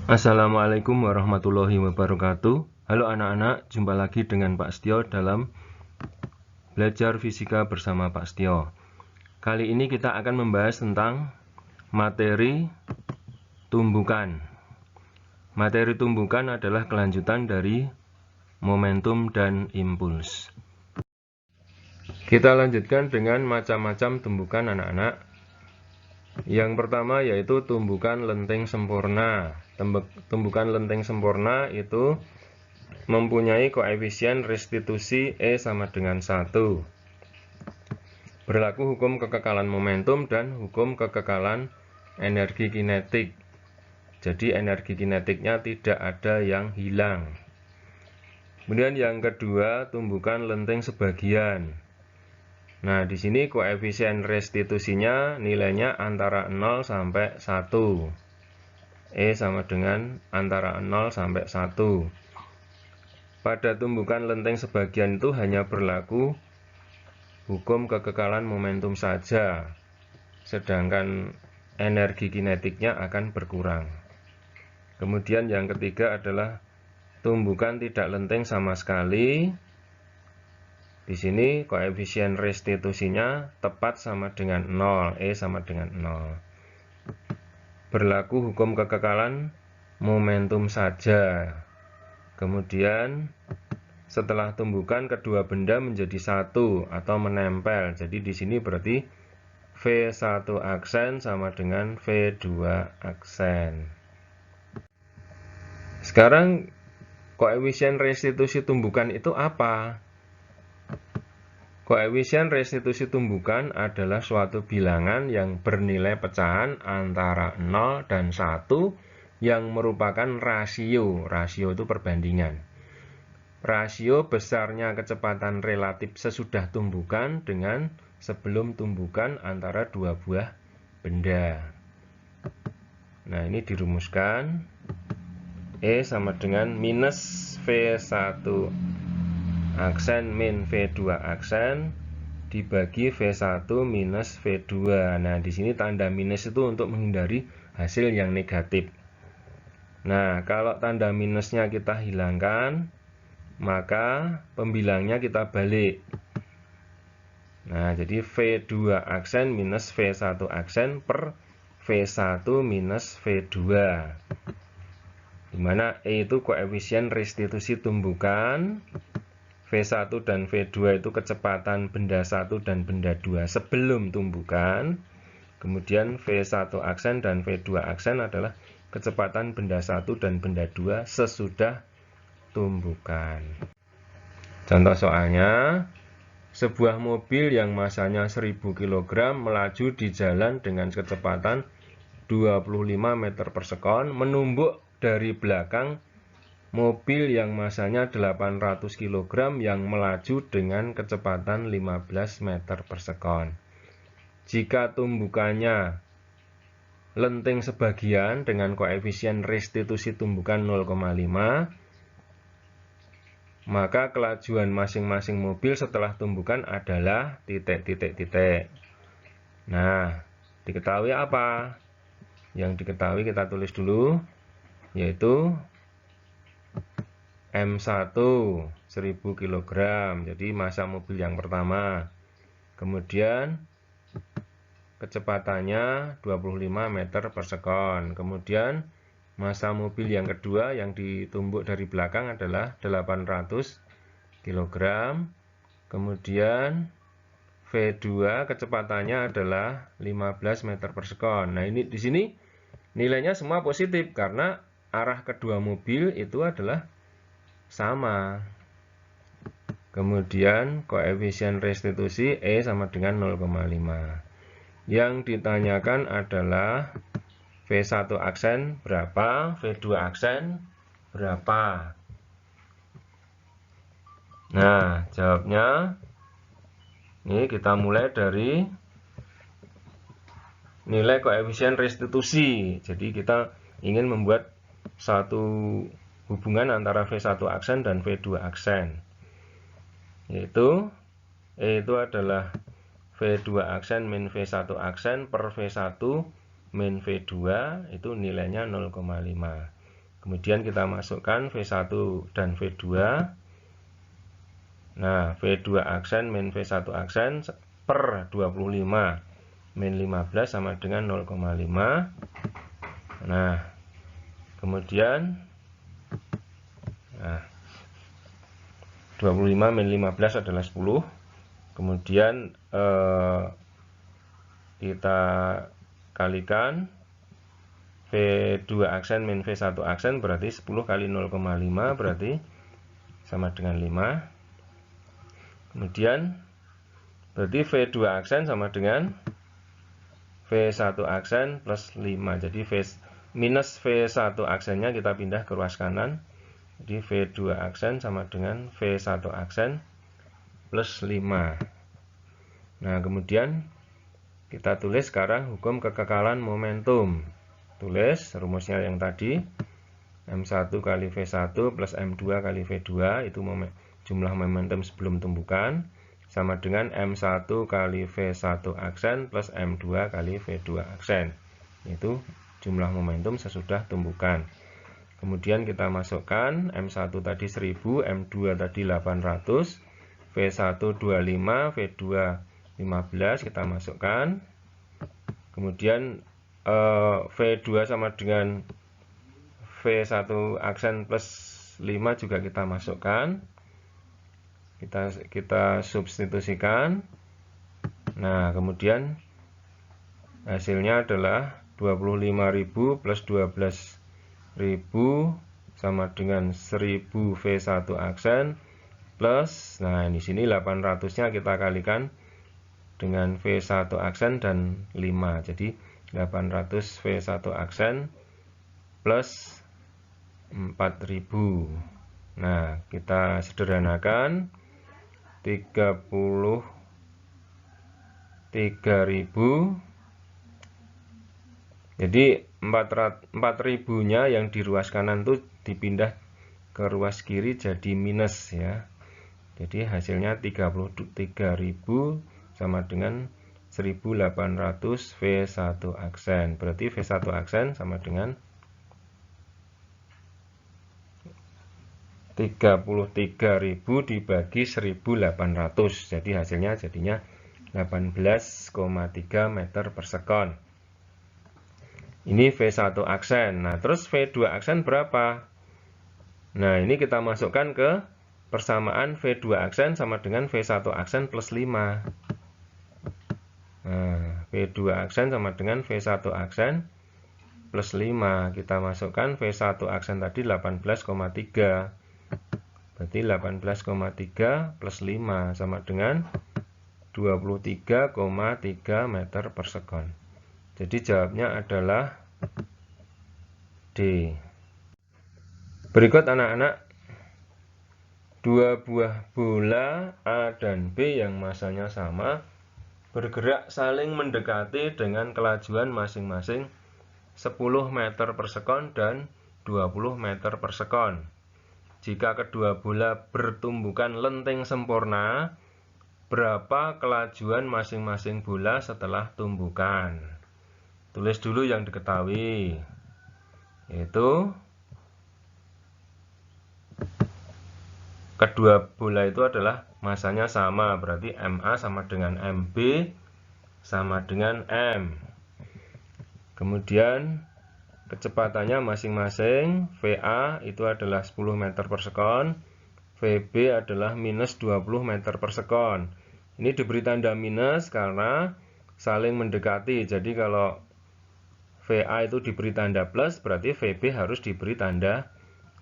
Assalamualaikum warahmatullahi wabarakatuh. Halo anak-anak, jumpa lagi dengan Pak Setio dalam belajar fisika bersama Pak Setio. Kali ini kita akan membahas tentang materi tumbukan. Materi tumbukan adalah kelanjutan dari momentum dan impuls. Kita lanjutkan dengan macam-macam tumbukan anak-anak. Yang pertama yaitu tumbukan lenteng sempurna. Tumbukan lenteng sempurna itu mempunyai koefisien restitusi E sama dengan 1. Berlaku hukum kekekalan momentum dan hukum kekekalan energi kinetik. Jadi energi kinetiknya tidak ada yang hilang. Kemudian yang kedua, tumbukan lenteng sebagian. Nah, di sini koefisien restitusinya nilainya antara 0 sampai 1. E sama dengan antara 0 sampai 1. Pada tumbukan lenteng sebagian itu hanya berlaku hukum kekekalan momentum saja, sedangkan energi kinetiknya akan berkurang. Kemudian yang ketiga adalah tumbukan tidak lenteng sama sekali. Di sini koefisien restitusinya tepat sama dengan 0, E sama dengan 0. Berlaku hukum kekekalan momentum saja. Kemudian setelah tumbukan kedua benda menjadi satu atau menempel. Jadi di sini berarti V1 aksen sama dengan V2 aksen. Sekarang koefisien restitusi tumbukan itu apa? Koefisien restitusi tumbukan adalah suatu bilangan yang bernilai pecahan antara 0 dan 1 yang merupakan rasio. Rasio itu perbandingan. Rasio besarnya kecepatan relatif sesudah tumbukan dengan sebelum tumbukan antara dua buah benda. Nah, ini dirumuskan. E sama dengan minus V1 aksen min V2 aksen dibagi V1 minus V2. Nah, di sini tanda minus itu untuk menghindari hasil yang negatif. Nah, kalau tanda minusnya kita hilangkan, maka pembilangnya kita balik. Nah, jadi V2 aksen minus V1 aksen per V1 minus V2. Dimana E itu koefisien restitusi tumbukan, V1 dan V2 itu kecepatan benda 1 dan benda 2 sebelum tumbukan. Kemudian V1 aksen dan V2 aksen adalah kecepatan benda 1 dan benda 2 sesudah tumbukan. Contoh soalnya, sebuah mobil yang masanya 1000 kg melaju di jalan dengan kecepatan 25 meter per sekon menumbuk dari belakang mobil yang masanya 800 kg yang melaju dengan kecepatan 15 meter per sekon. Jika tumbukannya lenteng sebagian dengan koefisien restitusi tumbukan 0,5, maka kelajuan masing-masing mobil setelah tumbukan adalah titik. Nah, diketahui apa? Yang diketahui kita tulis dulu, yaitu M1 1000 kg, jadi massa mobil yang pertama. Kemudian kecepatannya 25 meter per sekon. Kemudian massa mobil yang kedua yang ditumbuk dari belakang adalah 800 kg. Kemudian V2 kecepatannya adalah 15 meter per sekon. Nah, ini di sini nilainya semua positif karena arah kedua mobil itu adalah sama. Kemudian koefisien restitusi E sama dengan 0,5. Yang ditanyakan adalah V1 aksen berapa, V2 aksen berapa. Nah, jawabnya ini kita mulai dari nilai koefisien restitusi. Jadi kita ingin membuat satu hubungan antara V1 aksen dan V2 aksen. Yaitu E itu adalah V2 aksen min V1 aksen per V1 min V2 itu nilainya 0,5. Kemudian kita masukkan V1 dan V2. Nah, V2 aksen min V1 aksen per 25 min 15 sama dengan 0,5. Nah, kemudian 25 min 15 adalah 10. Kemudian kita kalikan V2 aksen min V1 aksen, berarti 10 kali 0,5 berarti sama dengan 5. Kemudian berarti V2 aksen sama dengan V1 aksen plus 5. Jadi minus V1 aksennya kita pindah ke ruas kanan. Jadi V2 aksen sama dengan V1 aksen plus 5. Nah, kemudian kita tulis sekarang hukum kekekalan momentum. Tulis rumusnya yang tadi, M1 kali V1 plus M2 kali V2, itu jumlah momentum sebelum tumbukan, sama dengan M1 kali V1 aksen plus M2 kali V2 aksen. Itu jumlah momentum sesudah tumbukan. Kemudian kita masukkan M1 tadi 1000, M2 tadi 800, V1 25, V2 15 kita masukkan. Kemudian V2 sama dengan V1 aksen plus 5 juga kita masukkan. Kita substitusikan. Nah, kemudian hasilnya adalah 25.000 plus 12.000 sama dengan 1000 V1 aksen plus, nah di sini 800-nya kita kalikan dengan V1 aksen dan 5. Jadi 800 V1 aksen plus 4000. Nah, kita sederhanakan 33.000. Jadi 4.000-nya yang di ruas kanan itu dipindah ke ruas kiri jadi minus ya. Jadi hasilnya 33.000 sama dengan 1800 V1 aksen. Berarti V1 aksen sama dengan 33.000 dibagi 1800. Jadi hasilnya jadinya 18,3 meter per sekon. Ini V1 aksen. Nah, terus V2 aksen berapa? Nah, ini kita masukkan ke persamaan V2 aksen sama dengan V1 aksen plus 5. Nah, V2 aksen sama dengan V1 aksen plus 5. Kita masukkan V1 aksen tadi 18,3. Berarti 18,3 plus 5 sama dengan 23,3 meter per sekon. Jadi jawabnya adalah D. Berikut anak-anak, dua buah bola A dan B yang masanya sama bergerak saling mendekati dengan kelajuan masing-masing 10 meter per sekon dan 20 meter per sekon. Jika kedua bola bertumbukan lenting sempurna, berapa kelajuan masing-masing bola setelah tumbukan? Tulis dulu yang diketahui, yaitu kedua bola itu adalah masanya sama, berarti MA sama dengan MB sama dengan M. Kemudian kecepatannya masing-masing, VA itu adalah 10 meter per sekon, VB adalah minus 20 meter per sekon. Ini diberi tanda minus karena saling mendekati. Jadi kalau VA itu diberi tanda plus, berarti VB harus diberi tanda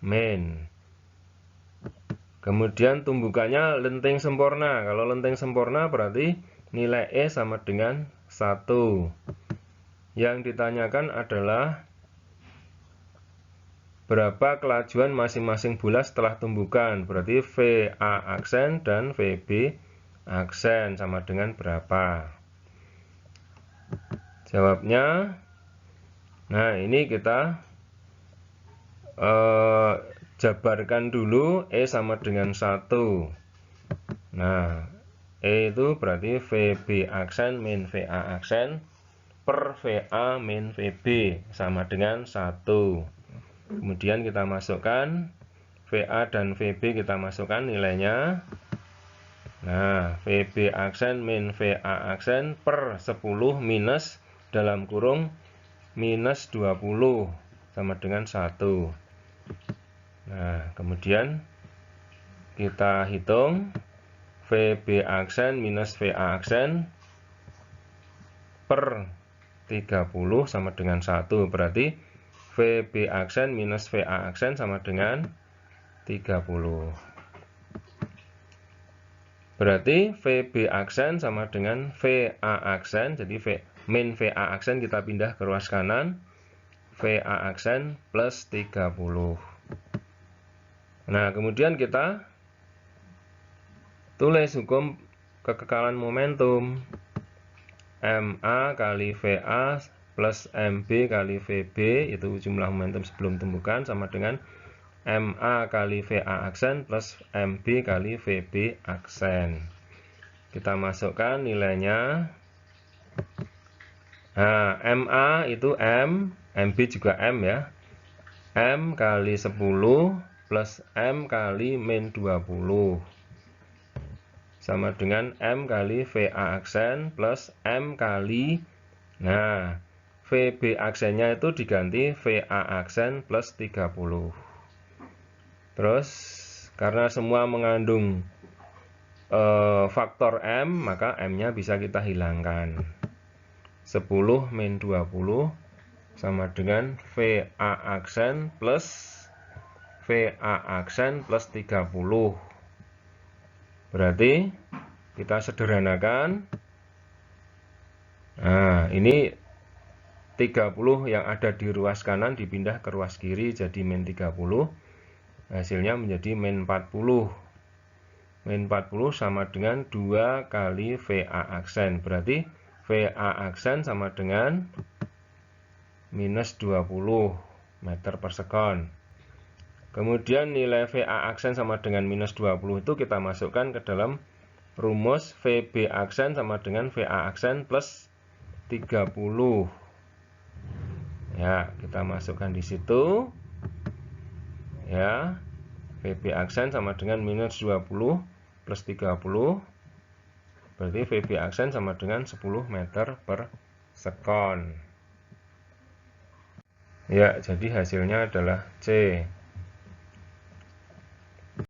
min. Kemudian tumbukannya lenting sempurna. Kalau lenting sempurna berarti nilai E sama dengan 1. Yang ditanyakan adalah berapa kelajuan masing-masing bola setelah tumbukan. Berarti VA aksen dan VB aksen sama dengan berapa? Jawabnya, nah ini kita jabarkan dulu. E sama dengan 1. Nah, E itu berarti VB aksen min VA aksen per VA min VB sama dengan 1. Kemudian kita masukkan VA dan VB, kita masukkan nilainya. Nah, VB aksen min VA aksen per 10 minus dalam kurung minus 20 sama dengan 1. Nah, kemudian kita hitung VB aksen minus VA aksen per 30 sama dengan 1. Berarti VB aksen minus VA aksen sama dengan 30. Berarti VB aksen sama dengan VA aksen. Jadi min VA aksen kita pindah ke ruas kanan. VA aksen plus 30. Nah, kemudian kita tulis hukum kekekalan momentum. MA kali VA plus MB kali VB, itu jumlah momentum sebelum tumbukan, sama dengan MA kali VA aksen plus MB kali VB aksen. Kita masukkan nilainya. Nah, MA itu M, MB juga M ya. M kali 10 plus M kali min 20. Sama dengan M kali VA aksen plus M kali, nah, VB aksennya itu diganti VA aksen plus 30. Terus, karena semua mengandung faktor M, maka M-nya bisa kita hilangkan. 10 min 20 sama dengan VA aksen plus VA aksen plus 30. Berarti kita sederhanakan. Nah, ini 30 yang ada di ruas kanan dipindah ke ruas kiri jadi min 30. Hasilnya menjadi min 40. Min 40 sama dengan 2 kali VA aksen. Berarti VA aksen sama dengan minus 20 meter per sekon. Kemudian nilai VA aksen sama dengan minus 20 itu kita masukkan ke dalam rumus VB aksen sama dengan VA aksen plus 30. Ya, kita masukkan di situ. Ya, VB aksen sama dengan minus 20 plus 30. Berarti VB aksen sama dengan 10 meter per sekon. Ya, jadi hasilnya adalah C.